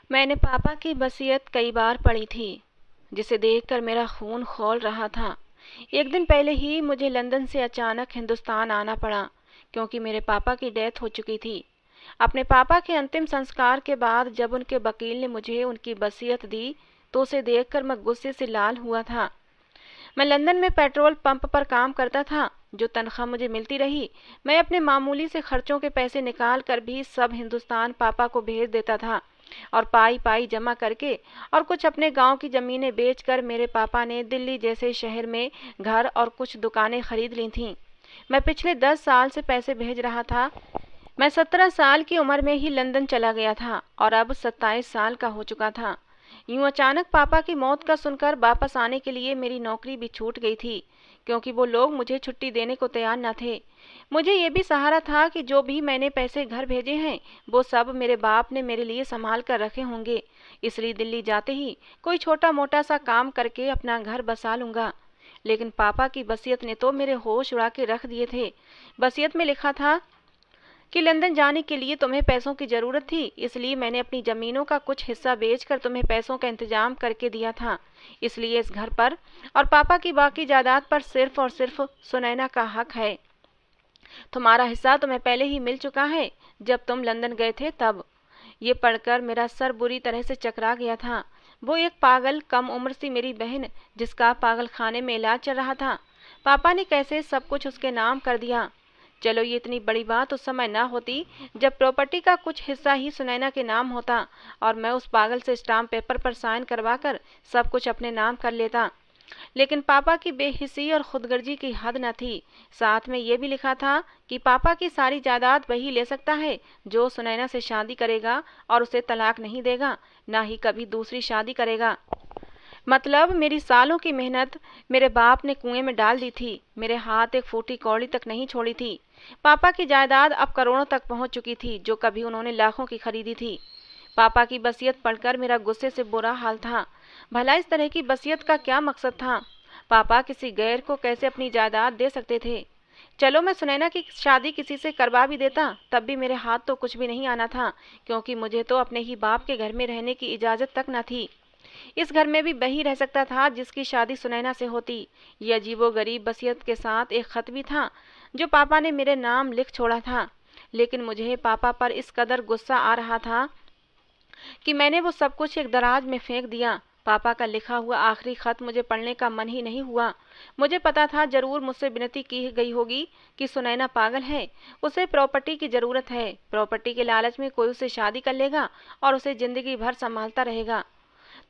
मैंने पापा की वसीयत कई बार पढ़ी थी, जिसे देखकर मेरा खून खौल रहा था। एक दिन पहले ही मुझे लंदन से अचानक हिंदुस्तान आना पड़ा, क्योंकि मेरे पापा की डेथ हो चुकी थी। अपने पापा के अंतिम संस्कार के बाद जब उनके वकील ने मुझे उनकी वसीयत दी, तो उसे देखकर मैं गुस्से से लाल हुआ था। मैं लंदन में पेट्रोल पंप पर काम करता था। जो तनख्वाह मुझे मिलती रही, मैं अपने मामूली से खर्चों के पैसे निकाल कर भी सब हिंदुस्तान पापा को भेज देता था, और पाई पाई जमा करके और कुछ अपने गांव की ज़मीनें बेचकर मेरे पापा ने दिल्ली जैसे शहर में घर और कुछ दुकानें खरीद ली थीं। मैं पिछले 10 साल से पैसे भेज रहा था। मैं 17 साल की उम्र में ही लंदन चला गया था और अब 27 साल का हो चुका था। यूं अचानक पापा की मौत का सुनकर वापस आने के लिए मेरी नौकरी भी छूट गई थी, क्योंकि वो लोग मुझे छुट्टी देने को तैयार न थे। मुझे ये भी सहारा था कि जो भी मैंने पैसे घर भेजे हैं, वो सब मेरे बाप ने मेरे लिए संभाल कर रखे होंगे। इसलिए दिल्ली जाते ही कोई छोटा मोटा सा काम करके अपना घर बसा लूंगा। लेकिन पापा की वसीयत ने तो मेरे होश उड़ा के रख दिए थे। वसीयत में लिखा था कि लंदन जाने के लिए तुम्हें पैसों की ज़रूरत थी, इसलिए मैंने अपनी ज़मीनों का कुछ हिस्सा बेचकर तुम्हें पैसों का इंतजाम करके दिया था। इसलिए इस घर पर और पापा की बाकी जायदाद पर सिर्फ और सिर्फ सुनैना का हक है। तुम्हारा हिस्सा तुम्हें पहले ही मिल चुका है, जब तुम लंदन गए थे तब। ये पढ़कर मेरा सर बुरी तरह से चकरा गया था। वो एक पागल कम उम्र सी मेरी बहन, जिसका पागल खाने में इलाज चल रहा था, पापा ने कैसे सब कुछ उसके नाम कर दिया। चलो, ये इतनी बड़ी बात उस समय ना होती जब प्रॉपर्टी का कुछ हिस्सा ही सुनैना के नाम होता और मैं उस पागल से स्टाम्प पेपर पर साइन करवाकर सब कुछ अपने नाम कर लेता। लेकिन पापा की बेहिसी और खुदगर्जी की हद न थी। साथ में ये भी लिखा था कि पापा की सारी जायदाद वही ले सकता है जो सुनैना से शादी करेगा और उसे तलाक नहीं देगा, ना ही कभी दूसरी शादी करेगा। मतलब मेरी सालों की मेहनत मेरे बाप ने कुएं में डाल दी थी। मेरे हाथ एक फूटी कौड़ी तक नहीं छोड़ी थी। पापा की जायदाद अब करोड़ों तक पहुंच चुकी थी, जो कभी उन्होंने लाखों की खरीदी थी। पापा की वसीयत पढ़कर मेरा गुस्से से बुरा हाल था। भला इस तरह की वसीयत का क्या मकसद था? पापा किसी गैर को कैसे अपनी जायदाद दे सकते थे? चलो, मैं सुनैना की शादी किसी से करवा भी देता, तब भी मेरे हाथ तो कुछ भी नहीं आना था, क्योंकि मुझे तो अपने ही बाप के घर में रहने की इजाज़त तक न थी। इस घर में भी वही रह सकता था जिसकी शादी सुनैना से होती। ये अजीबोगरीब वसीयत के साथ एक खत भी था, जो पापा ने मेरे नाम लिख छोड़ा था। लेकिन मुझे पापा पर इस कदर गुस्सा आ रहा था कि मैंने वो सब कुछ एक दराज में फेंक दिया। पापा का लिखा हुआ आखिरी खत मुझे पढ़ने का मन ही नहीं हुआ। मुझे पता था जरूर मुझसे विनती की गई होगी कि सुनैना पागल है, उसे प्रॉपर्टी की जरूरत है, प्रॉपर्टी के लालच में कोई उसे शादी कर लेगा और उसे जिंदगी भर संभालता रहेगा।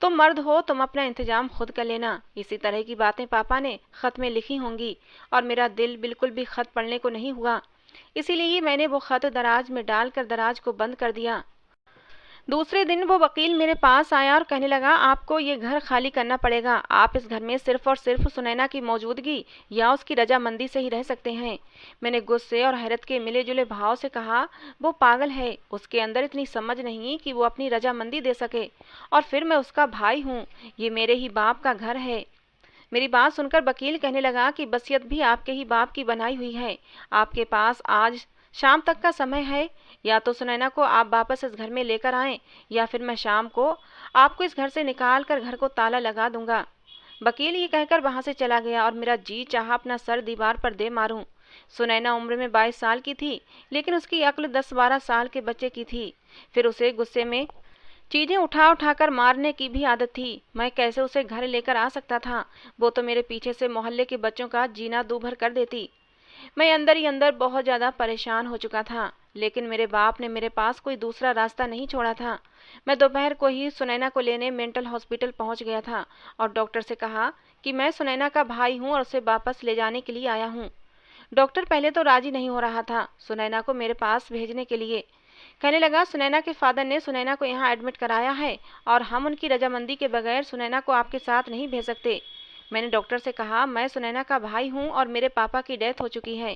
तुम मर्द हो, तुम अपना इंतजाम खुद कर लेना। इसी तरह की बातें पापा ने खत में लिखी होंगी, और मेरा दिल बिल्कुल भी खत पढ़ने को नहीं हुआ। इसीलिए मैंने वो खत दराज में डालकर दराज को बंद कर दिया। दूसरे दिन वो वकील मेरे पास आया और कहने लगा, आपको ये घर खाली करना पड़ेगा। आप इस घर में सिर्फ और सिर्फ सुनैना की मौजूदगी या उसकी रजामंदी से ही रह सकते हैं। मैंने गुस्से और हैरत के मिले जुले भाव से कहा, वो पागल है, उसके अंदर इतनी समझ नहीं कि वो अपनी रजामंदी दे सके। और फिर मैं उसका भाई हूँ, ये मेरे ही बाप का घर है। मेरी बात सुनकर वकील कहने लगा कि वसीयत भी आपके ही बाप की बनाई हुई है। आपके पास आज शाम तक का समय है। या तो सुनैना को आप वापस इस घर में लेकर आएं, या फिर मैं शाम को आपको इस घर से निकाल कर घर को ताला लगा दूंगा। वकील ये कहकर वहां से चला गया और मेरा जी चाहा अपना सर दीवार पर दे मारूं। सुनैना उम्र में 22 साल की थी, लेकिन उसकी अक्ल 10-12 साल के बच्चे की थी। फिर उसे गुस्से में चीजें उठा उठा कर मारने की भी आदत थी। मैं कैसे उसे घर लेकर आ सकता था? वो तो मेरे पीछे से मोहल्ले के बच्चों का जीना दूभर कर देती। मैं अंदर ही अंदर बहुत ज़्यादा परेशान हो चुका था, लेकिन मेरे बाप ने मेरे पास कोई दूसरा रास्ता नहीं छोड़ा था। मैं दोपहर को ही सुनैना को लेने मेंटल हॉस्पिटल पहुंच गया था और डॉक्टर से कहा कि मैं सुनैना का भाई हूं और उसे वापस ले जाने के लिए आया हूं। डॉक्टर पहले तो राजी नहीं हो रहा था सुनैना को मेरे पास भेजने के लिए। कहने लगा, सुनैना के फादर ने सुनैना को यहाँ एडमिट कराया है और हम उनकी रजामंदी के बगैर सुनैना को आपके साथ नहीं भेज सकते। मैंने डॉक्टर से कहा, मैं सुनैना का भाई हूँ और मेरे पापा की डेथ हो चुकी है,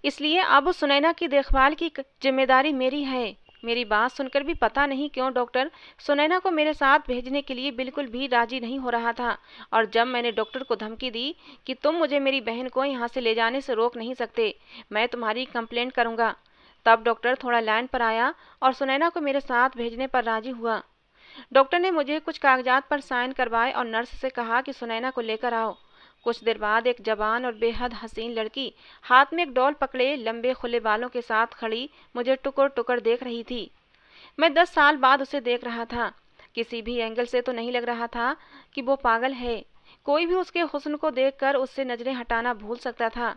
इसलिए अब सुनैना की देखभाल की जिम्मेदारी मेरी है। मेरी बात सुनकर भी पता नहीं क्यों डॉक्टर सुनैना को मेरे साथ भेजने के लिए बिल्कुल भी राजी नहीं हो रहा था। और जब मैंने डॉक्टर को धमकी दी कि तुम मुझे मेरी बहन को यहाँ से ले जाने से रोक नहीं सकते, मैं तुम्हारी कंप्लेंट करूँगा, तब डॉक्टर थोड़ा लाइन पर आया और सुनैना को मेरे साथ भेजने पर राजी हुआ। डॉक्टर ने मुझे कुछ कागजात पर साइन करवाए और नर्स से कहा कि सुनैना को लेकर आओ। कुछ देर बाद एक जवान और बेहद हसीन लड़की हाथ में एक डॉल पकड़े लंबे खुले बालों के साथ खड़ी मुझे टुकर टुकर देख रही थी। मैं 10 साल बाद उसे देख रहा था। किसी भी एंगल से तो नहीं लग रहा था कि वो पागल है। कोई भी उसके हुस्न को देखकर उससे नजरें हटाना भूल सकता था।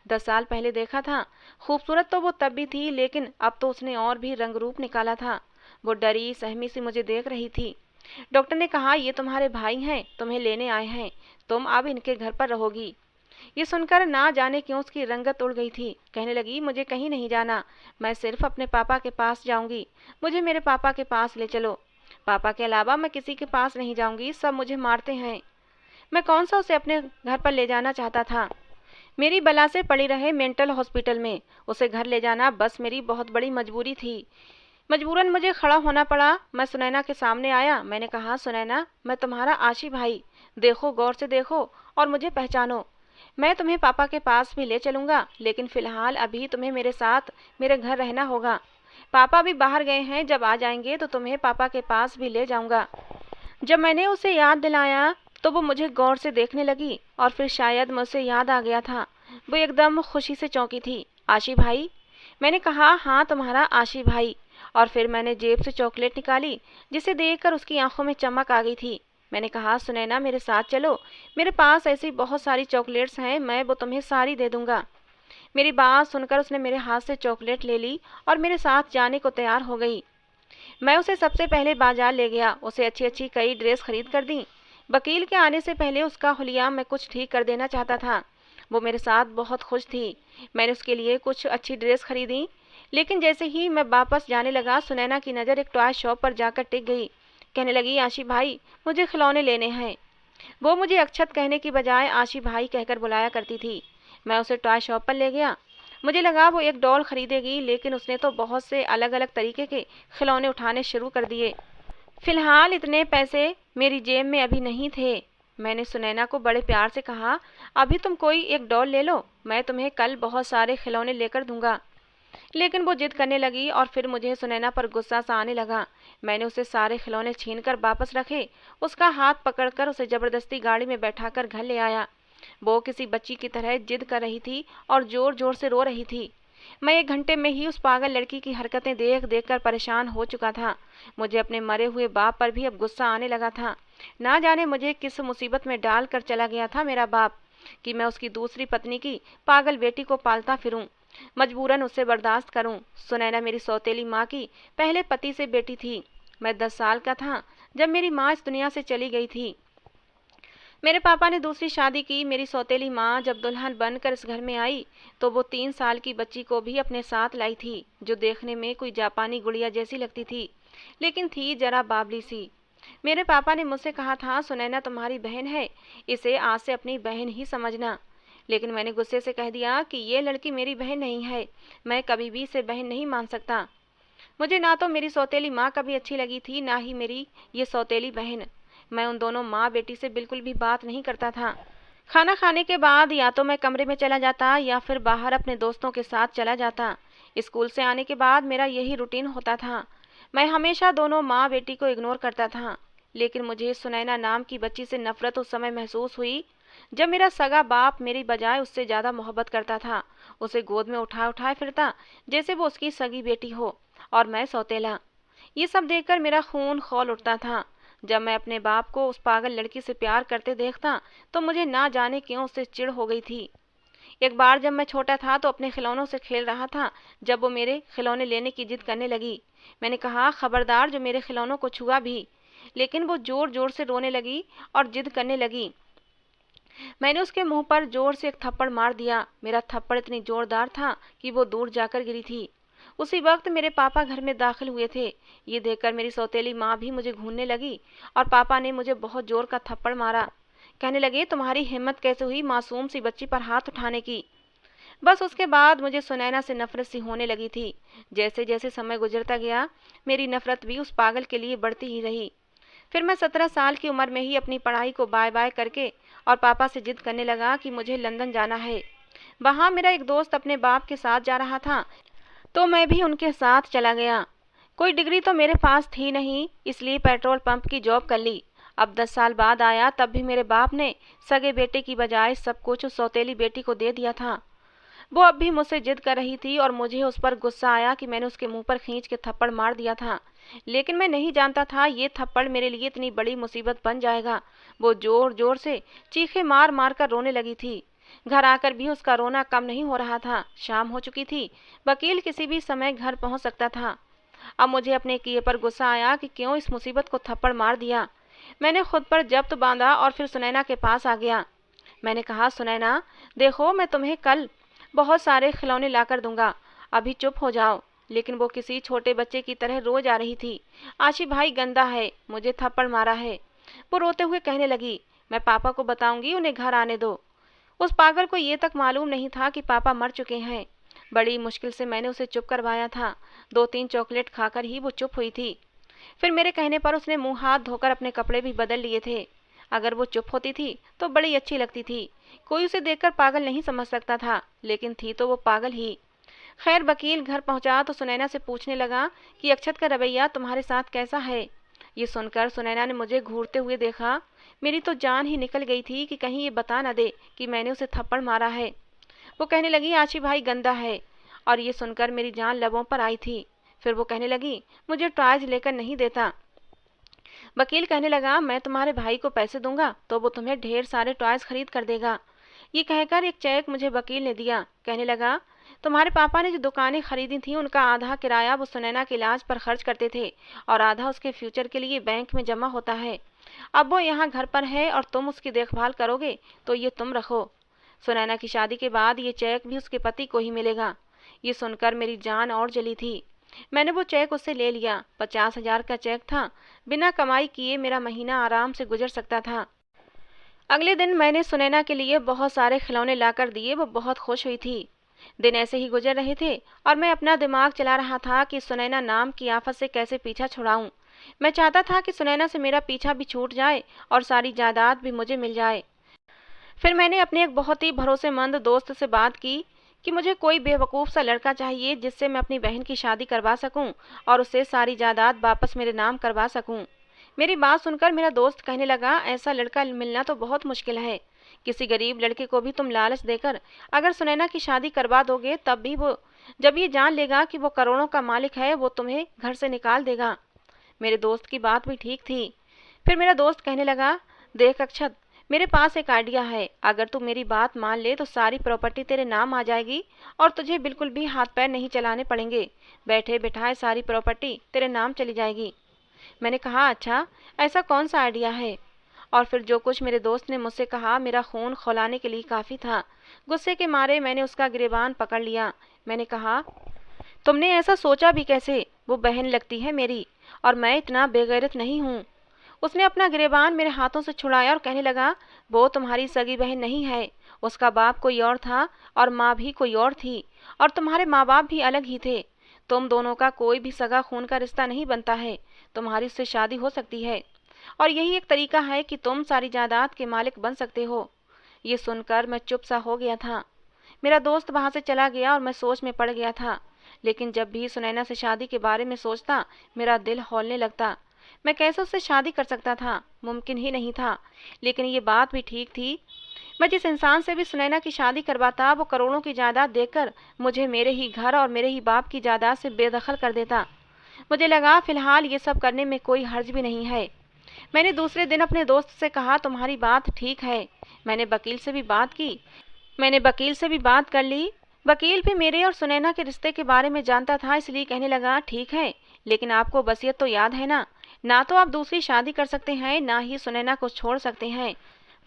10 साल पहले देखा था, खूबसूरत तो वो तब भी थी, लेकिन अब तो उसने और भी रंग रूप निकाला था। वो डरी सहमी सी मुझे देख रही थी। डॉक्टर ने कहा, ये तुम्हारे भाई हैं, तुम्हें लेने आए हैं, तुम अब इनके घर पर रहोगी। ये सुनकर ना जाने क्यों उसकी रंगत उड़ गई थी। कहने लगी, मुझे कहीं नहीं जाना, मैं सिर्फ अपने पापा के पास जाऊंगी, मुझे मेरे पापा के पास ले चलो। पापा के अलावा मैं किसी के पास नहीं जाऊंगी, सब मुझे मारते हैं। मैं कौन सा उसे अपने घर पर ले जाना चाहता था। मेरी बला से पड़ी रहे मेंटल हॉस्पिटल में, उसे घर ले जाना बस मेरी बहुत बड़ी मजबूरी थी। मजबूरन मुझे खड़ा होना पड़ा। मैं सुनैना के सामने आया। मैंने कहा, सुनैना, मैं तुम्हारा आशी भाई, देखो, गौर से देखो और मुझे पहचानो। मैं तुम्हें पापा के पास भी ले चलूंगा, लेकिन फिलहाल अभी तुम्हें मेरे साथ मेरे घर रहना होगा। पापा भी बाहर गए हैं, जब आ जाएंगे तो तुम्हें पापा के पास भी ले जाऊंगा। जब मैंने उसे याद दिलाया तो वो मुझे गौर से देखने लगी और फिर शायद मुझसे याद आ गया था। वो एकदम खुशी से चौंकी थी। आशी भाई? मैंने कहा, हाँ, तुम्हारा आशी भाई। और फिर मैंने जेब से चॉकलेट निकाली, जिसे देखकर उसकी आंखों में चमक आ गई थी। मैंने कहा, सुनैना, मेरे साथ चलो, मेरे पास ऐसी बहुत सारी चॉकलेट्स हैं, मैं वो तुम्हें सारी दे दूंगा। मेरी बात सुनकर उसने मेरे हाथ से चॉकलेट ले ली और मेरे साथ जाने को तैयार हो गई। मैं उसे सबसे पहले बाजार ले गया, उसे अच्छी अच्छी कई ड्रेस खरीद कर दी। वकील के आने से पहले उसका हुलिया मैं कुछ ठीक कर देना चाहता था। वो मेरे साथ बहुत खुश थी। मैंने उसके लिए कुछ अच्छी ड्रेस खरीदी, लेकिन जैसे ही मैं वापस जाने लगा, सुनैना की नज़र एक टॉय शॉप पर जाकर टिक गई। कहने लगी, आशी भाई, मुझे खिलौने लेने हैं। वो मुझे अक्षत कहने की बजाय आशी भाई कहकर बुलाया करती थी। मैं उसे टॉय शॉप पर ले गया। मुझे लगा वो एक डॉल खरीदेगी, लेकिन उसने तो बहुत से अलग अलग तरीके के खिलौने उठाने शुरू कर दिए। फिलहाल इतने पैसे मेरी जेब में अभी नहीं थे। मैंने सुनैना को बड़े प्यार से कहा, अभी तुम कोई एक डॉल ले लो, मैं तुम्हें कल बहुत सारे खिलौने लेकर दूंगा। लेकिन वो जिद करने लगी और फिर मुझे सुनैना पर गुस्सा सा आने लगा। मैंने उसे सारे खिलौने छीनकर वापस रखे, उसका हाथ पकड़कर उसे जबरदस्ती गाड़ी में बैठाकर घर ले आया। वो किसी बच्ची की तरह जिद कर रही थी और जोर जोर से रो रही थी। मैं 1 घंटे में ही उस पागल लड़की की हरकतें देख देख कर परेशान हो चुका था। मुझे अपने मरे हुए बाप पर भी अब गुस्सा आने लगा था। ना जाने मुझे किस मुसीबत में डाल कर चला गया था मेरा बाप, कि मैं उसकी दूसरी पत्नी की पागल बेटी को पालता फिरूं, मजबूरन उसे बर्दाश्त करूं। सुनैना मेरी सौतेली माँ की पहले पति से बेटी थी। मैं 10 साल का था जब मेरी माँ इस दुनिया से चली गई थी। मेरे पापा ने दूसरी शादी की। मेरी सौतेली माँ जब दुल्हन बनकर इस घर में आई तो वो 3 साल की बच्ची को भी अपने साथ लाई थी, जो देखने में कोई जापानी गुड़िया जैसी लगती थी, लेकिन थी जरा बाबली सी। मेरे पापा ने मुझसे कहा था, सुनैना तुम्हारी बहन है, इसे आज से अपनी बहन ही समझना। लेकिन मैंने गुस्से से कह दिया कि ये लड़की मेरी बहन नहीं है, मैं कभी भी इसे बहन नहीं मान सकता। मुझे ना तो मेरी सौतेली माँ कभी अच्छी लगी थी, ना ही मेरी ये सौतेली बहन। मैं उन दोनों माँ बेटी से बिल्कुल भी बात नहीं करता था। खाना खाने के बाद या तो मैं कमरे में चला जाता या फिर बाहर अपने दोस्तों के साथ चला जाता। स्कूल से आने के बाद मेरा यही रूटीन होता था। मैं हमेशा दोनों माँ बेटी को इग्नोर करता था। लेकिन मुझे सुनैना नाम की बच्ची से नफरत उस समय महसूस हुई जब मेरा सगा बाप मेरी बजाय उससे ज़्यादा मोहब्बत करता था। उसे गोद में उठा उठाए फिरता जैसे वो उसकी सगी बेटी हो, और मैं सौतेला। ये सब देखकर मेरा खून खौल उठता था। जब मैं अपने बाप को उस पागल लड़की से प्यार करते देखता तो मुझे ना जाने क्यों उससे चिढ़ हो गई थी। एक बार जब मैं छोटा था तो अपने खिलौनों से खेल रहा था, जब वो मेरे खिलौने लेने की जिद करने लगी। मैंने कहा, खबरदार जो मेरे खिलौनों को छुआ भी। लेकिन वो जोर जोर से रोने लगी और जिद करने लगी। मैंने उसके मुंह पर जोर से एक थप्पड़ मार दिया। मेरा थप्पड़ इतनी जोरदार था कि वो दूर जाकर गिरी थी। उसी वक्त मेरे पापा घर में दाखिल हुए थे। ये देखकर मेरी सौतेली माँ भी मुझे घूरने लगी और पापा ने मुझे बहुत जोर का थप्पड़ मारा। कहने लगे, तुम्हारी हिम्मत कैसे हुई मासूम सी बच्ची पर हाथ उठाने की। बस उसके बाद मुझे सुनैना से नफरत सी होने लगी थी। जैसे जैसे समय गुजरता गया, मेरी नफरत भी उस पागल के लिए बढ़ती ही रही। फिर मैं 17 साल की उम्र में ही अपनी पढ़ाई को बाय बाय करके और पापा से जिद करने लगा कि मुझे लंदन जाना है। वहाँ मेरा एक दोस्त अपने बाप के साथ जा रहा था, तो मैं भी उनके साथ चला गया। कोई डिग्री तो मेरे पास थी नहीं, इसलिए पेट्रोल पंप की जॉब कर ली। अब 10 साल बाद आया तब भी मेरे बाप ने सगे बेटे की बजाय सब कुछ उस सौतेली बेटी को दे दिया था। वो अब भी मुझसे जिद कर रही थी और मुझे उस पर गुस्सा आया कि मैंने उसके मुंह पर खींच के थप्पड़ मार दिया था। लेकिन मैं नहीं जानता था ये थप्पड़ मेरे लिए इतनी बड़ी मुसीबत बन जाएगा। वो जोर जोर से चीखे मार मार कर रोने लगी थी। घर आकर भी उसका रोना कम नहीं हो रहा था। शाम हो चुकी थी, वकील किसी भी समय घर पहुंच सकता था। अब मुझे अपने किए पर गुस्सा आया कि क्यों इस मुसीबत को थप्पड़ मार दिया। मैंने खुद पर जब्त बांधा और फिर सुनैना के पास आ गया। मैंने कहा, सुनैना देखो, मैं तुम्हें कल बहुत सारे खिलौने लाकर दूंगा, अभी चुप हो जाओ। लेकिन वो किसी छोटे बच्चे की तरह रोज आ रही थी। आशी भाई गंदा है, मुझे थप्पड़ मारा है। वो रोते हुए कहने लगी, मैं पापा को बताऊंगी, उन्हें घर आने दो। उस पागल को ये तक मालूम नहीं था कि पापा मर चुके हैं। बड़ी मुश्किल से मैंने उसे चुप करवाया था। 2-3 चॉकलेट खाकर ही वो चुप हुई थी। फिर मेरे कहने पर उसने मुंह हाथ धोकर अपने कपड़े भी बदल लिए थे। अगर वो चुप होती थी तो बड़ी अच्छी लगती थी। कोई उसे देखकर पागल नहीं समझ सकता था, लेकिन थी तो वो पागल ही। खैर वकील घर पहुंचा तो सुनैना से पूछने लगा कि अक्षत का रवैया तुम्हारे साथ कैसा है। ये सुनकर सुनैना ने मुझे घूरते हुए देखा। मेरी तो जान ही निकल गई थी कि कहीं ये बता न दे कि मैंने उसे थप्पड़ मारा है। वो कहने लगी, आशी भाई गंदा है। और ये सुनकर मेरी जान लबों पर आई थी। फिर वो कहने लगी, मुझे टॉयज लेकर नहीं देता। वकील कहने लगा, मैं तुम्हारे भाई को पैसे दूंगा तो वो तुम्हें ढेर सारे टॉयज खरीद कर देगा। ये कहकर एक चेक मुझे वकील ने दिया। कहने लगा, तुम्हारे पापा ने जो दुकानें खरीदी थी उनका आधा किराया वो सुनैना के इलाज पर खर्च करते थे और आधा उसके फ्यूचर के लिए बैंक में जमा होता है। अब वो यहाँ घर पर है और तुम उसकी देखभाल करोगे तो ये तुम रखो। सुनैना की शादी के बाद ये चेक भी उसके पति को ही मिलेगा। ये सुनकर मेरी जान और जली थी। मैंने वो चेक उससे ले लिया। 50,000 का चेक था। बिना कमाई किए मेरा महीना आराम से गुजर सकता था। अगले दिन मैंने सुनैना के लिए बहुत सारे खिलौने लाकर दिए। वो बहुत खुश हुई थी। दिन ऐसे ही गुजर रहे थे और मैं अपना दिमाग चला रहा था कि सुनैना नाम की आफत से कैसे पीछा छुड़ाऊं। मैं चाहता था कि सुनैना से मेरा पीछा भी छूट जाए और सारी जायदाद भी मुझे मिल जाए। फिर मैंने अपने एक बहुत ही भरोसेमंद दोस्त से बात की कि मुझे कोई बेवकूफ़ सा लड़का चाहिए जिससे मैं अपनी बहन की शादी करवा सकूं और उससे सारी जायदाद वापस मेरे नाम करवा सकूं। मेरी बात सुनकर मेरा दोस्त कहने लगा, ऐसा लड़का मिलना तो बहुत मुश्किल है। किसी गरीब लड़के को भी तुम लालच देकर अगर सुनैना की शादी करवा दोगे तब भी वो जब ये जान लेगा कि वो करोड़ों का मालिक है वो तुम्हें घर से निकाल देगा। मेरे दोस्त की बात भी ठीक थी। फिर मेरा दोस्त कहने लगा, देख अक्षत, मेरे पास एक आइडिया है। अगर तू मेरी बात मान ले तो सारी प्रॉपर्टी तेरे नाम आ जाएगी और तुझे बिल्कुल भी हाथ पैर नहीं चलाने पड़ेंगे। बैठे बिठाए सारी प्रॉपर्टी तेरे नाम चली जाएगी। मैंने कहा, अच्छा ऐसा कौन सा आइडिया है? और फिर जो कुछ मेरे दोस्त ने मुझसे कहा मेरा खून खौलाने के लिए काफ़ी था। गुस्से के मारे मैंने उसका गिरेबान पकड़ लिया। मैंने कहा, तुमने ऐसा सोचा भी कैसे? वो बहन लगती है मेरी और मैं इतना बेगैरत नहीं हूँ। उसने अपना गिरेबान मेरे हाथों से छुड़ाया और कहने लगा, वो तुम्हारी सगी बहन नहीं है। उसका बाप कोई और था और माँ भी कोई और थी और तुम्हारे माँ बाप भी अलग ही थे। तुम दोनों का कोई भी सगा खून का रिश्ता नहीं बनता है। तुम्हारी उससे शादी हो सकती है और यही एक तरीका है कि तुम सारी जायदाद के मालिक बन सकते हो। ये सुनकर मैं चुप सा हो गया था। मेरा दोस्त वहां से चला गया और मैं सोच में पड़ गया था। लेकिन जब भी सुनैना से शादी के बारे में सोचता मेरा दिल हौलने लगता। मैं कैसे उससे शादी कर सकता था? मुमकिन ही नहीं था। लेकिन ये बात भी ठीक थी, मैं जिस इंसान से भी सुनैना की शादी करवाता वो करोड़ों की जायदाद देकर मुझे मेरे ही घर और मेरे ही बाप की जायदाद से बेदखल कर देता। मुझे लगा फिलहाल ये सब करने में कोई हर्ज भी नहीं है। मैंने दूसरे दिन अपने दोस्त से कहा, तुम्हारी बात ठीक है। मैंने वकील से भी बात कर ली। वकील भी मेरे और सुनैना के रिश्ते के बारे में जानता था, इसलिए कहने लगा, ठीक है, लेकिन आपको वसीयत तो याद है ना? ना तो आप दूसरी शादी कर सकते हैं, ना ही सुनैना को छोड़ सकते हैं।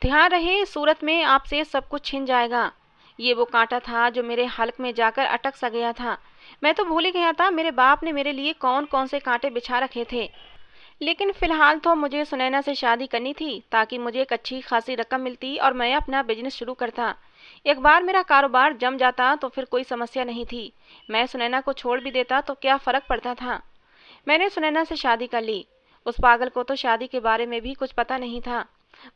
ध्यान रहे, सूरत में आपसे सब कुछ छिन जाएगा। ये वो कांटा था जो मेरे हल्क में जाकर अटक सा गया था। मैं तो भूल ही गया था मेरे बाप ने मेरे लिए कौन कौन से कांटे बिछा रखे थे। लेकिन फिलहाल तो मुझे सुनैना से शादी करनी थी ताकि मुझे एक अच्छी खासी रकम मिलती और मैं अपना बिजनेस शुरू करता। एक बार मेरा कारोबार जम जाता तो फिर कोई समस्या नहीं थी। मैं सुनैना को छोड़ भी देता तो क्या फ़र्क पड़ता था। मैंने सुनैना से शादी कर ली। उस पागल को तो शादी के बारे में भी कुछ पता नहीं था।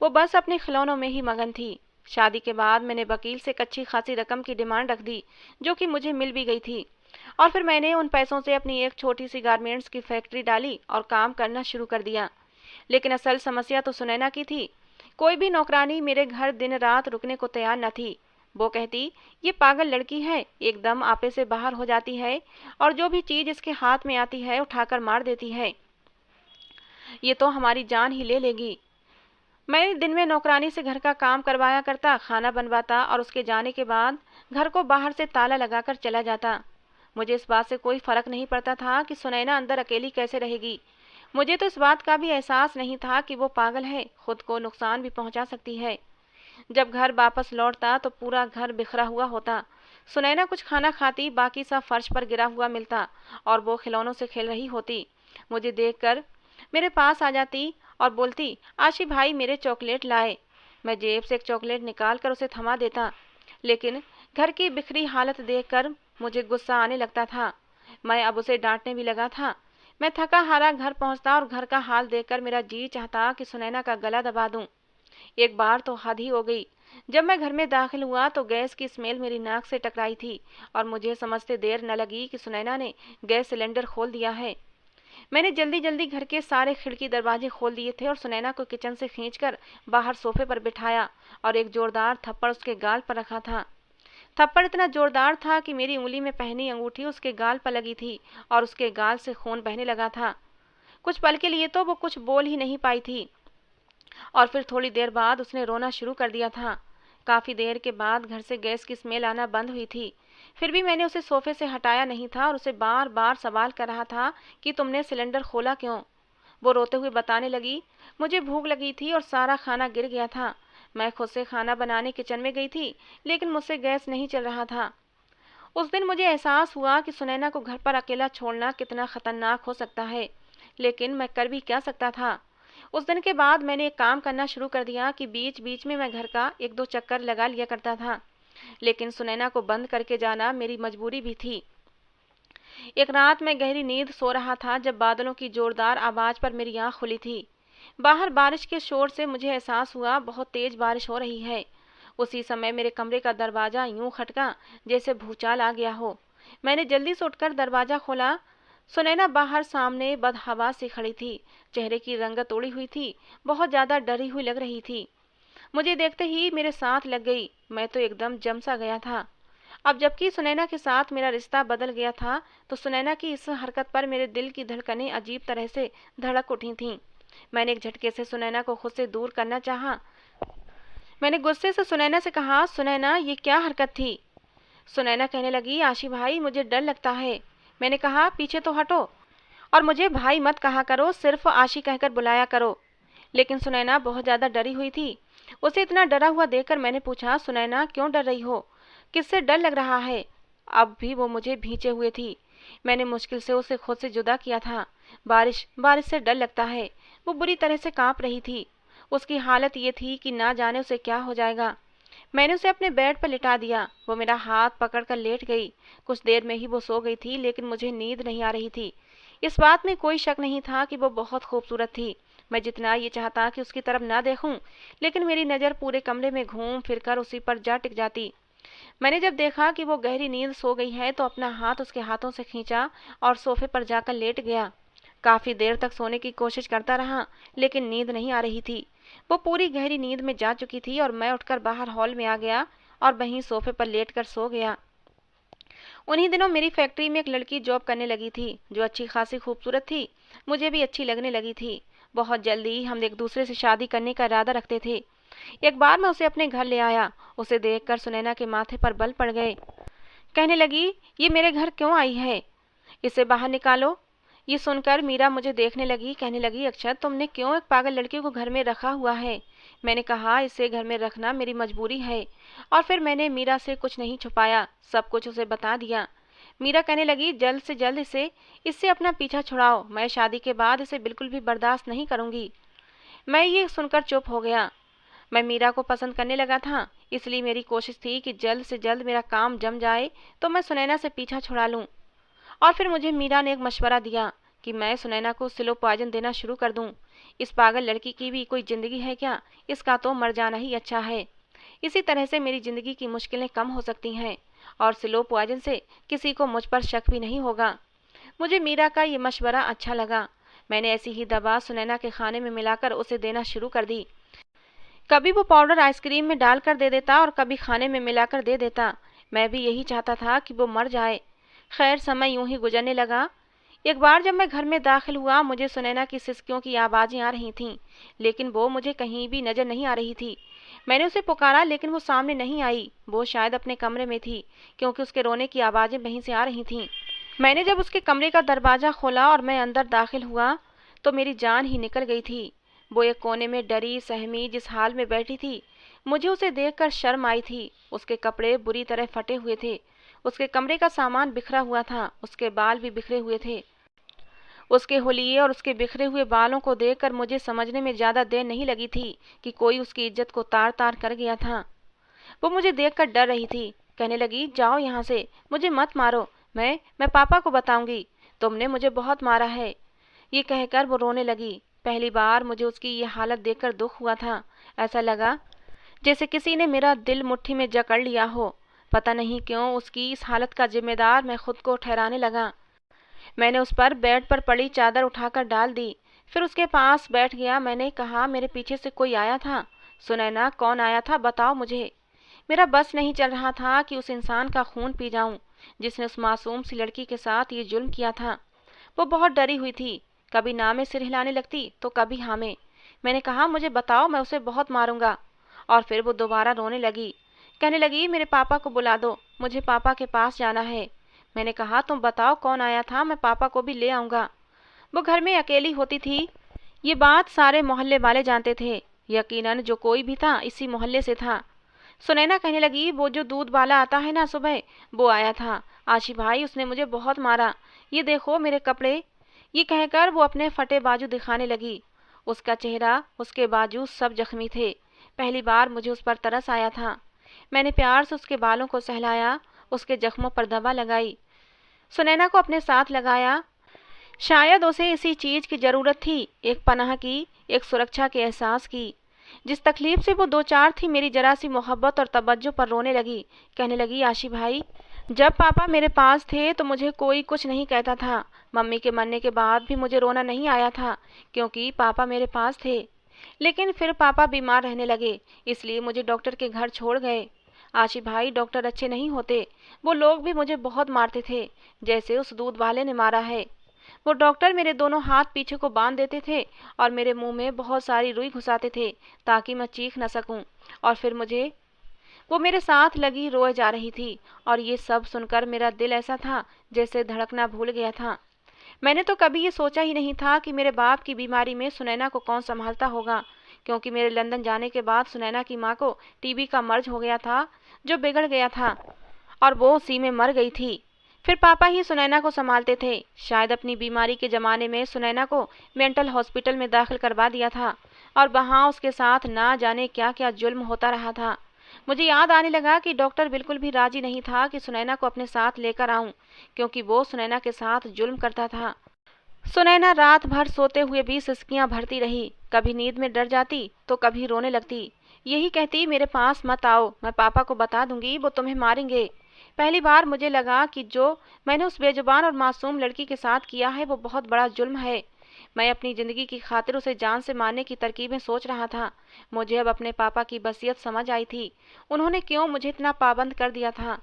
वो बस अपने खिलौनों में ही मगन थी। शादी के बाद मैंने वकील से एक अच्छी खासी रकम की डिमांड रख दी, जो कि मुझे मिल भी गई थी। और फिर मैंने उन पैसों से अपनी एक छोटी सी गारमेंट्स की फैक्ट्री डाली और काम करना शुरू कर दिया। लेकिन असल समस्या तो सुनैना की थी। कोई भी नौकरानी मेरे घर दिन रात रुकने को तैयार न थी। वो कहती, ये पागल लड़की है, एकदम आपे से बाहर हो जाती है और जो भी चीज इसके हाथ में आती है उठाकर मार देती है। ये तो हमारी जान ही ले लेगी। मैं दिन में नौकरानी से घर का काम करवाया करता, खाना बनवाता और उसके जाने के बाद घर को बाहर से ताला लगाकर चला जाता। मुझे इस बात से कोई फर्क नहीं पड़ता था कि सुनैना अंदर अकेली कैसे रहेगी। मुझे तो इस बात का भी एहसास नहीं था कि वो पागल है, खुद को नुकसान भी पहुंचा सकती है। जब घर वापस लौटता तो पूरा घर बिखरा हुआ होता। सुनैना कुछ खाना खाती, बाकी सब फर्श पर गिरा हुआ मिलता और वो खिलौनों से खेल रही होती। मुझे देखकर मेरे पास आ जाती और बोलती, आशी भाई मेरे चॉकलेट लाए। मैं जेब से एक चॉकलेट निकाल कर उसे थमा देता। लेकिन घर की बिखरी हालत देखकर मुझे गुस्सा आने लगता था। मैं अब उसे डांटने भी लगा था। मैं थका हारा घर पहुंचता और घर का हाल देखकर मेरा जी चाहता कि सुनैना का गला दबा दूं। एक बार तो हद ही हो गई। जब मैं घर में दाखिल हुआ तो गैस की स्मेल मेरी नाक से टकराई थी और मुझे समझते देर न लगी कि सुनैना ने गैस सिलेंडर खोल दिया है। मैंने जल्दी जल्दी घर के सारे खिड़की दरवाजे खोल दिए थे और सुनैना को किचन से खींचकर बाहर सोफे पर बिठाया और एक जोरदार थप्पड़ उसके गाल पर रखा था। थप्पड़ इतना जोरदार था कि मेरी उंगली में पहनी अंगूठी उसके गाल पर लगी थी और उसके गाल से खून बहने लगा था। कुछ पल के लिए तो वो कुछ बोल ही नहीं पाई थी और फिर थोड़ी देर बाद उसने रोना शुरू कर दिया था। काफी देर के बाद घर से गैस की स्मेल आना बंद हुई थी। फिर भी मैंने उसे सोफे से हटाया नहीं था और उसे बार बार सवाल कर रहा था कि तुमने सिलेंडर खोला क्यों। वो रोते हुए बताने लगी, मुझे भूख लगी थी और सारा खाना गिर गया था। मैं खुद से खाना बनाने किचन में गई थी, लेकिन मुझसे गैस नहीं चल रहा था। उस दिन मुझे एहसास हुआ कि सुनैना को घर पर अकेला छोड़ना कितना खतरनाक हो सकता है, लेकिन मैं कर भी क्या सकता था। उस दिन के बाद मैंने एक काम करना शुरू कर दिया कि बीच बीच में मैं घर का एक दो चक्कर लगा लिया करता था। लेकिन सुनैना को बंद करके जाना मेरी मजबूरी भी थी। एक रात मैं गहरी नींद सो रहा था जब बादलों की जोरदार आवाज पर मेरी आंख खुली थी। बाहर बारिश के शोर से मुझे एहसास हुआ बहुत तेज बारिश हो रही है। उसी समय मेरे कमरे का दरवाजा यूं खटका जैसे भूचाल आ गया हो। मैंने जल्दी से उठकर दरवाजा खोला। सुनैना बाहर सामने बदहवा सी खड़ी थी। चेहरे की रंगत उड़ी हुई थी, बहुत ज्यादा डरी हुई लग रही थी। मुझे देखते ही मेरे साथ लग गई। मैं तो एकदम जम सा गया था। अब जबकि सुनैना के साथ मेरा रिश्ता बदल गया था, तो सुनैना की इस हरकत पर मेरे दिल की धड़कनें अजीब तरह से धड़क उठी थीं। मैंने एक झटके से सुनैना को खुद से दूर करना चाहा। मैंने गुस्से से सुनैना से कहा, सुनैना ये क्या हरकत थी। सुनैना कहने लगी, आशी भाई मुझे डर लगता है। मैंने कहा, पीछे तो हटो और मुझे भाई मत कहा करो, सिर्फ आशी कहकर बुलाया करो। लेकिन सुनैना बहुत ज्यादा डरी हुई थी। उसे इतना डरा हुआ देखकर मैंने पूछा, सुनैना क्यों डर रही हो, किससे डर लग रहा है। अब भी वो मुझे भींचे हुए थी। मैंने मुश्किल से उसे खुद से जुदा किया था। बारिश बारिश से डर लगता है। वो बुरी तरह से कांप रही थी। उसकी हालत ये थी कि ना जाने उसे क्या हो जाएगा। मैंने उसे अपने बेड पर लिटा दिया। वो मेरा हाथ पकड़कर लेट गई। कुछ देर में ही वो सो गई थी, लेकिन मुझे नींद नहीं आ रही थी। इस बात में कोई शक नहीं था कि वो बहुत खूबसूरत थी। मैं जितना ये चाहता कि उसकी तरफ ना देखूं, लेकिन मेरी नज़र पूरे कमरे में घूम फिरकर उसी पर जा टिक जाती। मैंने जब देखा कि वो गहरी नींद सो गई है तो अपना हाथ उसके हाथों से खींचा और सोफे पर जाकर लेट गया। काफी देर तक सोने की कोशिश करता रहा, लेकिन नींद नहीं आ रही थी। वो पूरी गहरी नींद में जा चुकी थी और मैं उठकर बाहर हॉल में आ गया और वहीं सोफे पर लेटकर सो गया। उन्हीं दिनों मेरी फैक्ट्री में एक लड़की जॉब करने लगी थी, जो अच्छी खासी खूबसूरत थी। मुझे भी अच्छी लगने लगी थी। बहुत जल्दी हम एक दूसरे से शादी करने का इरादा रखते थे। एक बार मैं उसे अपने घर ले आया। उसे देखकर सुनैना के माथे पर बल पड़ गए। कहने लगी, ये मेरे घर क्यों आई है, इसे बाहर निकालो। ये सुनकर मीरा मुझे देखने लगी। कहने लगी, अक्षत तुमने क्यों एक पागल लड़की को घर में रखा हुआ है। मैंने कहा, इसे घर में रखना मेरी मजबूरी है। और फिर मैंने मीरा से कुछ नहीं छुपाया, सब कुछ उसे बता दिया। मीरा कहने लगी, जल्द से जल्द इससे अपना पीछा छुड़ाओ। मैं शादी के बाद इसे बिल्कुल भी बर्दाश्त नहीं करूंगी। मैं ये सुनकर चुप हो गया। मैं मीरा को पसंद करने लगा था, इसलिए मेरी कोशिश थी कि जल्द से जल्द मेरा काम जम जाए तो मैं सुनैना से पीछा छुड़ा लूं। और फिर मुझे मीरा ने एक मशवरा दिया कि मैं सुनैना को स्लो पॉइजन देना शुरू कर दूं। इस पागल लड़की की भी कोई जिंदगी है क्या, इसका तो मर जाना ही अच्छा है। इसी तरह से मेरी जिंदगी की मुश्किलें कम हो सकती हैं। और स्लो पॉइजन से किसी को मुझ पर शक भी नहीं होगा। मुझे मीरा का ये मशवरा अच्छा लगा। मैंने ऐसी ही दवा सुनैना के खाने में मिलाकर उसे देना शुरू कर दी। कभी वो पाउडर आइसक्रीम में डालकर दे देता और कभी खाने में मिलाकर दे देता। मैं भी यही चाहता था कि वो मर जाए। खैर, समय यूं ही गुजरने लगा। एक बार जब मैं घर में दाखिल हुआ, मुझे सुनैना की सिसकियों की आवाज़ें आ रही थीं, लेकिन वो मुझे कहीं भी नज़र नहीं आ रही थी। मैंने उसे पुकारा, लेकिन वो सामने नहीं आई। वो शायद अपने कमरे में थी, क्योंकि उसके रोने की आवाज़ें वहीं से आ रही थीं। मैंने जब उसके कमरे का दरवाज़ा खोला और मैं अंदर दाखिल हुआ, तो मेरी जान ही निकल गई थी। वो एक कोने में डरी सहमी जिस हाल में बैठी थी, मुझे उसे देखकर शर्म आई थी। उसके कपड़े बुरी तरह फटे हुए थे, उसके कमरे का सामान बिखरा हुआ था, उसके बाल भी बिखरे हुए थे। उसके हुलिये और उसके बिखरे हुए बालों को देखकर मुझे समझने में ज़्यादा देर नहीं लगी थी कि कोई उसकी इज्जत को तार तार कर गया था। वो मुझे देखकर डर रही थी। कहने लगी, जाओ यहाँ से, मुझे मत मारो, मैं पापा को बताऊंगी, तुमने मुझे बहुत मारा है। ये कहकर वो रोने लगी। पहली बार मुझे उसकी ये हालत देखकर दुख हुआ था। ऐसा लगा जैसे किसी ने मेरा दिल मुट्ठी में जकड़ लिया हो। पता नहीं क्यों उसकी इस हालत का जिम्मेदार मैं खुद को ठहराने लगा। मैंने उस पर बेड पर पड़ी चादर उठाकर डाल दी, फिर उसके पास बैठ गया। मैंने कहा, मेरे पीछे से कोई आया था? सुनैना, कौन आया था, बताओ मुझे। मेरा बस नहीं चल रहा था कि उस इंसान का खून पी जाऊं जिसने उस मासूम सी लड़की के साथ ये जुल्म किया था। वो बहुत डरी हुई थी, कभी ना में सिर हिलाने लगती तो कभी हाँ में। मैंने कहा, मुझे बताओ, मैं उसे बहुत मारूंगा। और फिर वो दोबारा रोने लगी। कहने लगी, मेरे पापा को बुला दो, मुझे पापा के पास जाना है। मैंने कहा, तुम बताओ कौन आया था, मैं पापा को भी ले आऊँगा। वो घर में अकेली होती थी, ये बात सारे मोहल्ले वाले जानते थे। यकीनन जो कोई भी था इसी मोहल्ले से था। सुनैना कहने लगी, वो जो दूध वाला आता है ना सुबह, वो आया था। आशी भाई, उसने मुझे बहुत मारा, ये देखो मेरे कपड़े। ये कहकर वो अपने फटे बाजू दिखाने लगी। उसका चेहरा, उसके बाजू सब जख्मी थे। पहली बार मुझे उस पर तरस आया था। मैंने प्यार से उसके बालों को सहलाया, उसके जख्मों पर दवा लगाई, सुनैना को अपने साथ लगाया। शायद उसे इसी चीज की जरूरत थी, एक पनाह की, एक सुरक्षा के एहसास की। जिस तकलीफ से वो दो चार थी, मेरी जरा सी मोहब्बत और तवज्जो पर रोने लगी। कहने लगी, आशी भाई, जब पापा मेरे पास थे तो मुझे कोई कुछ नहीं कहता था। मम्मी के मरने के बाद भी मुझे रोना नहीं आया था, क्योंकि पापा मेरे पास थे। लेकिन फिर पापा बीमार रहने लगे, इसलिए मुझे डॉक्टर के घर छोड़ गए। आशी भाई, डॉक्टर अच्छे नहीं होते, वो लोग भी मुझे बहुत मारते थे, जैसे उस दूध वाले ने मारा है। वो डॉक्टर मेरे दोनों हाथ पीछे को बांध देते थे और मेरे मुंह में बहुत सारी रुई घुसाते थे ताकि मैं चीख न सकूं। और फिर मुझे वो मेरे साथ लगी रोए जा रही थी, और ये सब सुनकर मेरा दिल ऐसा था जैसे धड़कना भूल गया था। मैंने तो कभी ये सोचा ही नहीं था कि मेरे बाप की बीमारी में सुनैना को कौन संभालता होगा, क्योंकि मेरे लंदन जाने के बाद सुनैना की माँ को टीबी का मर्ज हो गया था, जो बिगड़ गया था, और वो उसी में मर गई थी। फिर पापा ही सुनैना को संभालते थे। शायद अपनी बीमारी के ज़माने में सुनैना को मेंटल हॉस्पिटल में दाखिल करवा दिया था, और वहाँ उसके साथ ना जाने क्या क्या जुल्म होता रहा था। मुझे याद आने लगा कि डॉक्टर बिल्कुल भी राजी नहीं था कि सुनैना को अपने साथ लेकर आऊं, क्योंकि वो सुनैना के साथ जुल्म करता था। सुनैना रात भर सोते हुए भी सिसकियां भरती रही, कभी नींद में डर जाती तो कभी रोने लगती। यही कहती, मेरे पास मत आओ, मैं पापा को बता दूंगी, वो तुम्हें मारेंगे। पहली बार मुझे लगा कि जो मैंने उस बेजुबान और मासूम लड़की के साथ किया है वो बहुत बड़ा जुल्म है। मैं अपनी ज़िंदगी की खातिर उसे जान से मारने की तरकीबें सोच रहा था। मुझे अब अपने पापा की वसीयत समझ आई थी, उन्होंने क्यों मुझे इतना पाबंद कर दिया था।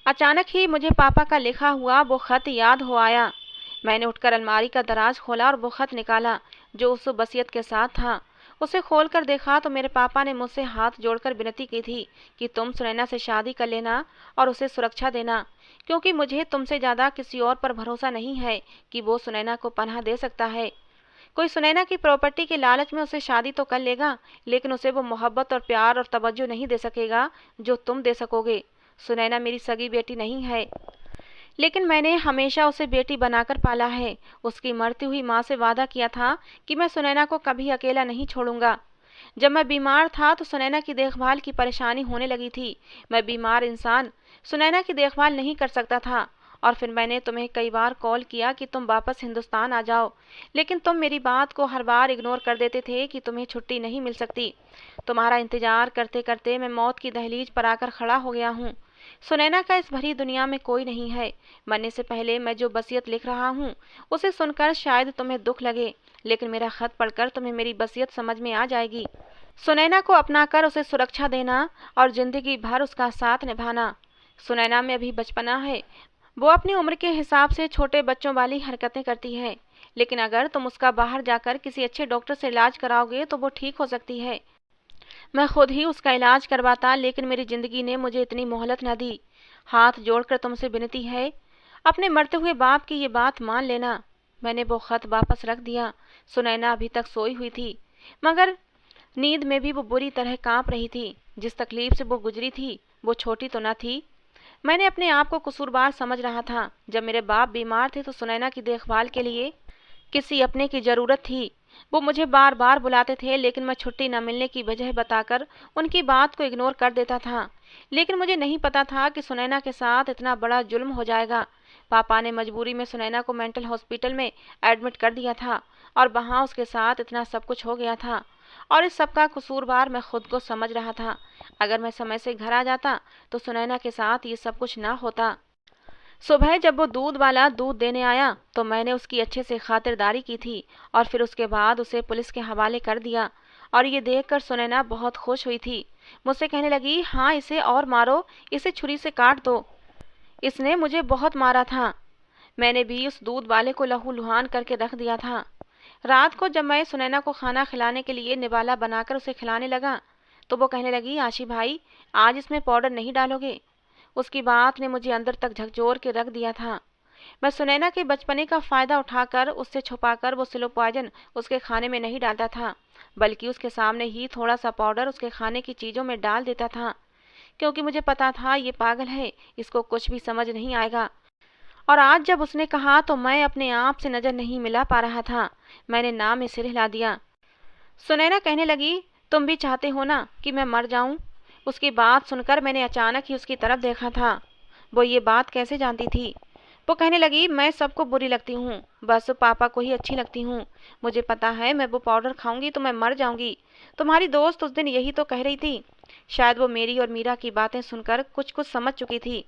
अचानक ही मुझे पापा का लिखा हुआ वो खत याद हो आया। मैंने उठकर अलमारी का दराज खोला और वो खत निकाला जो उस वसीयत के साथ था। उसे खोलकर देखा तो मेरे पापा ने मुझसे हाथ जोड़कर विनती की थी कि तुम सुनैना से शादी कर लेना और उसे सुरक्षा देना, क्योंकि मुझे तुमसे ज़्यादा किसी और पर भरोसा नहीं है कि वो सुनैना को पनाह दे सकता है। कोई सुनैना की प्रॉपर्टी के लालच में उसे शादी तो कर लेगा, लेकिन उसे वो मोहब्बत और प्यार और तवज्जो नहीं दे सकेगा जो तुम दे सकोगे। सुनैना मेरी सगी बेटी नहीं है, लेकिन मैंने हमेशा उसे बेटी बनाकर पाला है। उसकी मरती हुई माँ से वादा किया था कि मैं सुनैना को कभी अकेला नहीं छोड़ूंगा। जब मैं बीमार था तो सुनैना की देखभाल की परेशानी होने लगी थी। मैं बीमार इंसान सुनैना की देखभाल नहीं कर सकता था। और फिर मैंने तुम्हें कई बार कॉल किया कि तुम वापस हिंदुस्तान आ जाओ, लेकिन तुम मेरी बात को हर बार इग्नोर कर देते थे कि तुम्हें छुट्टी नहीं मिल सकती। तुम्हारा इंतजार करते करते मैं मौत की दहलीज पर आकर खड़ा हो गया हूँ। सुनैना का इस भरी दुनिया में कोई नहीं है। मरने से पहले मैं जो वसीयत लिख रहा हूँ उसे सुनकर शायद तुम्हें दुख लगे, लेकिन मेरा खत पढ़कर तुम्हें मेरी वसीयत समझ में आ जाएगी। सुनैना को अपनाकर उसे सुरक्षा देना और जिंदगी भर उसका साथ निभाना। सुनैना में अभी बचपना है, वो अपनी उम्र के हिसाब से छोटे बच्चों वाली हरकतें करती है, लेकिन अगर तुम उसका बाहर जाकर किसी अच्छे डॉक्टर से इलाज कराओगे तो वो ठीक हो सकती है। मैं खुद ही उसका इलाज करवाता, लेकिन मेरी जिंदगी ने मुझे इतनी मोहलत न दी। हाथ जोड़कर तुमसे विनती है, अपने मरते हुए बाप की ये बात मान लेना। मैंने वो खत वापस रख दिया। सुनैना अभी तक सोई हुई थी, मगर नींद में भी वो बुरी तरह कांप रही थी। जिस तकलीफ से वो गुजरी थी वो छोटी तो न थी। मैंने अपने आप को कसूरवार समझ रहा था। जब मेरे बाप बीमार थे तो सुनैना की देखभाल के लिए किसी अपने की जरूरत थी। वो मुझे बार बार बुलाते थे, लेकिन मैं छुट्टी न मिलने की वजह बताकर उनकी बात को इग्नोर कर देता था। लेकिन मुझे नहीं पता था कि सुनैना के साथ इतना बड़ा जुल्म हो जाएगा। पापा ने मजबूरी में सुनैना को मेंटल हॉस्पिटल में एडमिट कर दिया था और वहाँ उसके साथ इतना सब कुछ हो गया था, और इस सब का कसूरवार मैं खुद को समझ रहा था। अगर मैं समय से घर आ जाता तो सुनैना के साथ ये सब कुछ ना होता। सुबह जब वो दूध वाला दूध देने आया तो मैंने उसकी अच्छे से खातिरदारी की थी और फिर उसके बाद उसे पुलिस के हवाले कर दिया। और ये देखकर सुनैना बहुत खुश हुई थी। मुझसे कहने लगी, हाँ इसे और मारो, इसे छुरी से काट दो, इसने मुझे बहुत मारा था। मैंने भी उस दूध वाले को लहूलुहान करके रख दिया था। रात को जब मैं सुनैना को खाना खिलाने के लिए निवाला बनाकर उसे खिलाने लगा तो वो कहने लगी, आशी भाई आज इसमें पाउडर नहीं डालोगे। उसकी बात ने मुझे अंदर तक झकझोर के रख दिया था। मैं सुनैना के बचपने का फायदा उठाकर उससे छुपाकर वो स्लो पॉइजन उसके खाने में नहीं डालता था, बल्कि उसके सामने ही थोड़ा सा पाउडर उसके खाने की चीज़ों में डाल देता था, क्योंकि मुझे पता था ये पागल है, इसको कुछ भी समझ नहीं आएगा। और आज जब उसने कहा तो मैं अपने आप से नज़र नहीं मिला पा रहा था। मैंने नाम में सिर हिला दिया। सुनैना कहने लगी, तुम भी चाहते हो ना कि मैं मर जाऊं? उसकी बात सुनकर मैंने अचानक ही उसकी तरफ देखा था। वो ये बात कैसे जानती थी? वो कहने लगी, मैं सबको बुरी लगती हूँ, बस पापा को ही अच्छी लगती हूँ। मुझे पता है मैं वो पाउडर खाऊंगी तो मैं मर जाऊंगी। तुम्हारी दोस्त उस दिन यही तो कह रही थी। शायद वो मेरी और मीरा की बातें सुनकर कुछ कुछ समझ चुकी थी।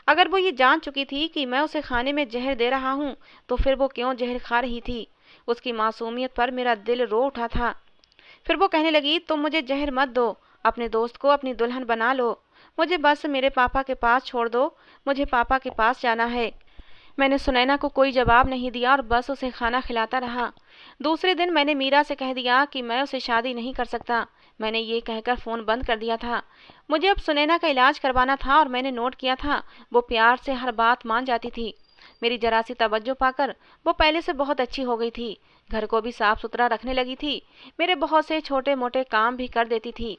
अगर वो ये जान चुकी थी कि मैं उसे खाने में जहर दे रहा हूँ तो फिर वो क्यों जहर खा रही थी? उसकी मासूमियत पर मेरा दिल रो उठा था। फिर वो कहने लगी, तुम मुझे जहर मत दो, अपने दोस्त को अपनी दुल्हन बना लो, मुझे बस मेरे पापा के पास छोड़ दो, मुझे पापा के पास जाना है। मैंने सुनैना को कोई जवाब नहीं दिया और बस उसे खाना खिलाता रहा। दूसरे दिन मैंने मीरा से कह दिया कि मैं उसे शादी नहीं कर सकता। मैंने ये कहकर फ़ोन बंद कर दिया था। मुझे अब सुनैना का इलाज करवाना था और मैंने नोट किया था वो प्यार से हर बात मान जाती थी। मेरी जरा सी तवज्जो पाकर वो पहले से बहुत अच्छी हो गई थी। घर को भी साफ सुथरा रखने लगी थी। मेरे बहुत से छोटे मोटे काम भी कर देती थी।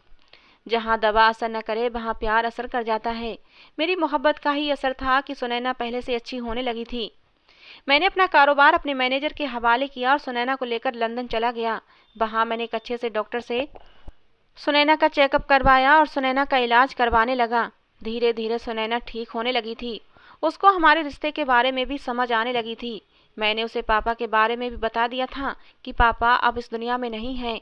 जहाँ दवा असर न करे वहाँ प्यार असर कर जाता है। मेरी मोहब्बत का ही असर था कि सुनैना पहले से अच्छी होने लगी थी। मैंने अपना कारोबार अपने मैनेजर के हवाले किया और सुनैना को लेकर लंदन चला गया। वहाँ मैंने एक अच्छे से डॉक्टर से सुनैना का चेकअप करवाया और सुनैना का इलाज करवाने लगा। धीरे धीरे सुनैना ठीक होने लगी थी। उसको हमारे रिश्ते के बारे में भी समझ आने लगी थी। मैंने उसे पापा के बारे में भी बता दिया था कि पापा अब इस दुनिया में नहीं हैं।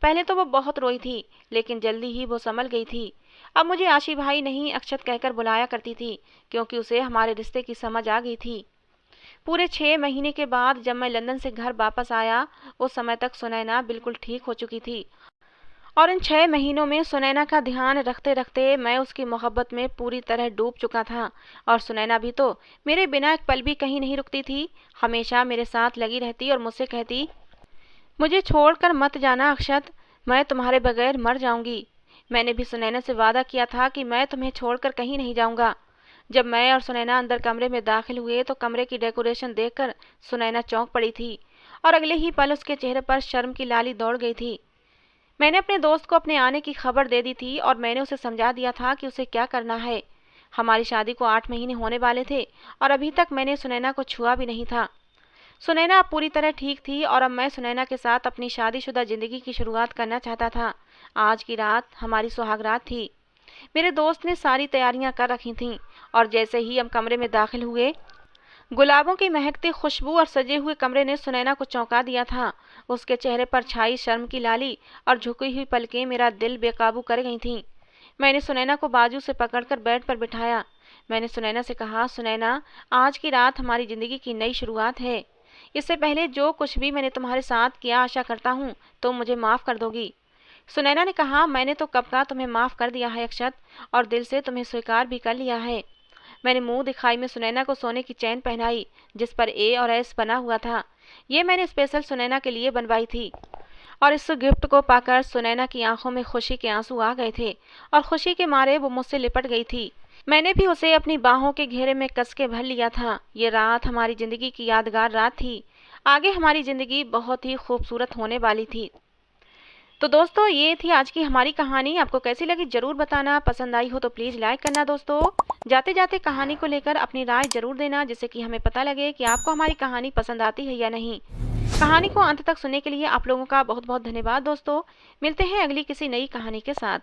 पहले तो वो बहुत रोई थी, लेकिन जल्दी ही वो संभल गई थी। अब मुझे आशी भाई नहीं अक्षत कहकर बुलाया करती थी, क्योंकि उसे हमारे रिश्ते की समझ आ गई थी। पूरे 6 महीने के बाद जब मैं लंदन से घर वापस आया, उस समय तक सुनैना बिल्कुल ठीक हो चुकी थी। और इन 6 महीनों में सुनैना का ध्यान रखते रखते मैं उसकी मोहब्बत में पूरी तरह डूब चुका था। और सुनैना भी तो मेरे बिना एक पल भी कहीं नहीं रुकती थी। हमेशा मेरे साथ लगी रहती और मुझसे कहती, मुझे छोड़कर मत जाना अक्षत, मैं तुम्हारे बगैर मर जाऊंगी। मैंने भी सुनैना से वादा किया था कि मैं तुम्हें छोड़कर कहीं नहीं जाऊंगा। जब मैं और सुनैना अंदर कमरे में दाखिल हुए तो कमरे की डेकोरेशन देखकर सुनैना चौंक पड़ी थी और अगले ही पल उसके चेहरे पर शर्म की लाली दौड़ गई थी। मैंने अपने दोस्त को अपने आने की खबर दे दी थी और मैंने उसे समझा दिया था कि उसे क्या करना है। हमारी शादी को 8 महीने होने वाले थे और अभी तक मैंने सुनैना को छुआ भी नहीं था। सुनैना अब पूरी तरह ठीक थी और अब मैं सुनैना के साथ अपनी शादीशुदा जिंदगी की शुरुआत करना चाहता था। आज की रात हमारी सुहाग रात थी। मेरे दोस्त ने सारी तैयारियां कर रखी थीं और जैसे ही हम कमरे में दाखिल हुए, गुलाबों की महकती खुशबू और सजे हुए कमरे ने सुनैना को चौंका दिया था। उसके चेहरे पर छाई शर्म की लाली और झुकी हुई पलकें मेरा दिल बेकाबू कर गई थीं। मैंने सुनैना को बाजू से पकड़कर बेड पर बिठाया। मैंने सुनैना से कहा, सुनैना, आज की रात हमारी ज़िंदगी की नई शुरुआत है। इससे पहले जो कुछ भी मैंने तुम्हारे साथ किया, आशा करता हूँ तुम मुझे माफ़ कर दोगी। सुनैना ने कहा, मैंने तो कब का तुम्हें माफ़ कर दिया है अक्षत, और दिल से तुम्हें स्वीकार भी कर लिया है। मैंने मुंह दिखाई में सुनैना को सोने की चैन पहनाई जिस पर ए और एस बना हुआ था। ये मैंने स्पेशल सुनैना के लिए बनवाई थी। और इस गिफ्ट को पाकर सुनैना की आंखों में खुशी के आंसू आ गए थे और खुशी के मारे वो मुझसे लिपट गई थी। मैंने भी उसे अपनी बाहों के घेरे में कस के भर लिया था। ये रात हमारी ज़िंदगी की यादगार रात थी। आगे हमारी ज़िंदगी बहुत ही खूबसूरत होने वाली थी। तो दोस्तों, ये थी आज की हमारी कहानी। आपको कैसी लगी ज़रूर बताना। पसंद आई हो तो प्लीज़ लाइक करना। दोस्तों, जाते जाते कहानी को लेकर अपनी राय ज़रूर देना, जिससे कि हमें पता लगे कि आपको हमारी कहानी पसंद आती है या नहीं। कहानी को अंत तक सुनने के लिए आप लोगों का बहुत बहुत धन्यवाद। दोस्तों, मिलते हैं अगली किसी नई कहानी के साथ।